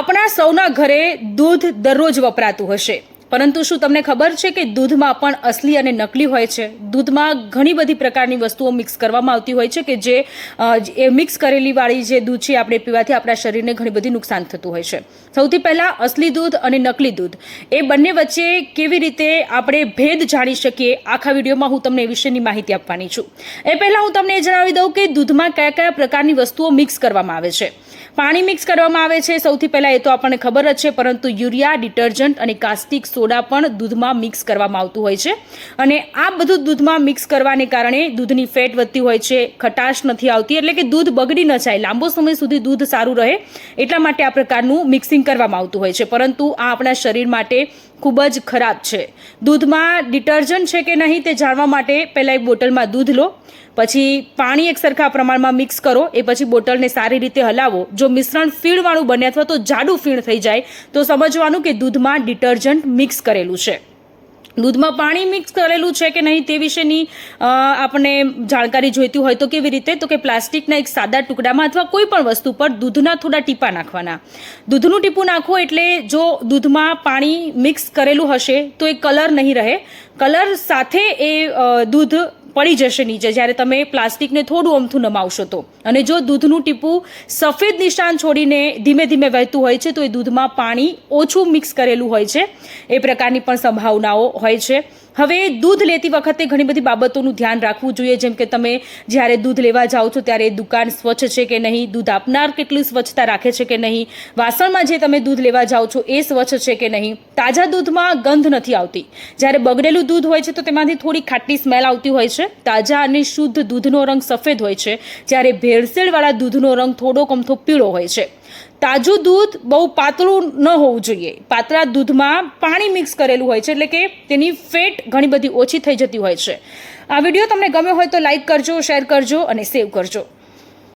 આપણા સૌના ઘરે દૂધ દરરોજ વપરાતું હશે, પરંતુ શું તમને ખબર છે કે દૂધમાં પણ અસલી અને નકલી હોય છે? દૂધમાં ઘણી બધી પ્રકારની વસ્તુઓ મિક્સ કરવામાં આવતી હોય છે કે જે મિક્સ કરેલી વાળી જે દૂધ છે આપણે પીવાથી આપણા શરીરને ઘણી બધી નુકસાન થતું હોય છે. સૌથી પહેલાં અસલી દૂધ અને નકલી દૂધ એ બંને વચ્ચે કેવી રીતે આપણે ભેદ જાણી શકીએ, આખા વિડીયોમાં હું તમને એ વિશેની માહિતી આપવાની છું. એ પહેલાં હું તમને એ જણાવી દઉં કે દૂધમાં કયા કયા પ્રકારની વસ્તુઓ મિક્સ કરવામાં આવે છે. પાણી મિક્સ કરવામાં આવે છે સૌથી પહેલાં, એ તો આપણને ખબર જ છે, પરંતુ યુરિયા, ડિટર્જન્ટ અને કાસ્ટિક સોડા પણ દૂધમાં મિક્સ કરવામાં આવતું હોય છે. અને આ બધું દૂધમાં મિક્સ કરવાને કારણે દૂધની ફેટ વધતી હોય છે, ખટાશ નથી આવતી, એટલે કે દૂધ બગડી ન જાય, લાંબો સમય સુધી દૂધ સારું રહે એટલા માટે આ પ્રકારનું મિક્સિંગ કરવામાં આવતું હોય છે. પરંતુ આ આપણા શરીર માટે ખૂબ જ ખરાબ છે. દૂધમાં ડિટર્જન્ટ છે કે નહીં તે જાણવા માટે પહેલાં એક બોટલમાં દૂધ લો, પછી પાણી એક સરખા પ્રમાણમાં મિક્સ કરો, એ પછી બોટલને સારી રીતે હલાવો. જો મિશ્રણ ફીણવાળું બને અથવા તો જાડું ફીણ થઈ જાય તો સમજવાનું કે દૂધમાં ડિટર્જન્ટ મિક્સ કરેલું છે. દૂધમાં પાણી મિક્સ કરેલું છે કે નહીં તે વિશેની આપણને જાણકારી જોઈતી હોય તો કેવી રીતે? તો કે પ્લાસ્ટિકના એક સાદા ટુકડામાં અથવા કોઈ પણ વસ્તુ પર દૂધના થોડા ટીપા નાખવાના. દૂધનું ટીપું નાખો એટલે જો દૂધમાં પાણી મિક્સ કરેલું હશે તો એ કલર નહીં રહે, કલર સાથે એ દૂધ પડી જશે નીચે જ્યારે તમે પ્લાસ્ટિકને થોડું અમથું નમાવશો તો. અને જો દૂધનું ટીપું સફેદ નિશાન છોડીને ધીમે ધીમે વહેતું હોય છે તો એ દૂધમાં પાણી ઓછું મિક્સ કરેલું હોય છે, એ પ્રકારની પણ સંભાવનાઓ હોય છે. હવે દૂધ લેતી વખતે ઘણી બધી બાબતોનું ધ્યાન રાખવું જોઈએ, જેમ કે તમે જ્યારે દૂધ લેવા જાઓ છો ત્યારે દુકાન સ્વચ્છ છે કે નહીં, દૂધ આપનાર કેટલી સ્વચ્છતા રાખે છે કે નહીં, વાસણમાં જે તમે દૂધ લેવા જાઓ છો એ સ્વચ્છ છે કે નહીં. તાજા દૂધમાં ગંધ નથી આવતી, જ્યારે બગડેલું દૂધ હોય છે તો તેમાંથી થોડી ખાટી સ્મેલ આવતી હોય છે. તાજા અને શુદ્ધ દૂધનો રંગ સફેદ હોય છે, જ્યારે ભેળસેળવાળા દૂધનો રંગ થોડોક અમથો પીળો હોય છે. તાજું દૂધ બહુ પાતળું ન હોવું જોઈએ. પાતળા દૂધમાં પાણી મિક્સ કરેલું હોય છે, એટલે કે તેની ફેટ ઘણી બધી ઓછી થઈ જતી હોય છે. આ વિડીયો તમને ગમ્યો હોય તો લાઈક કરજો, શેર કરજો અને સેવ કરજો.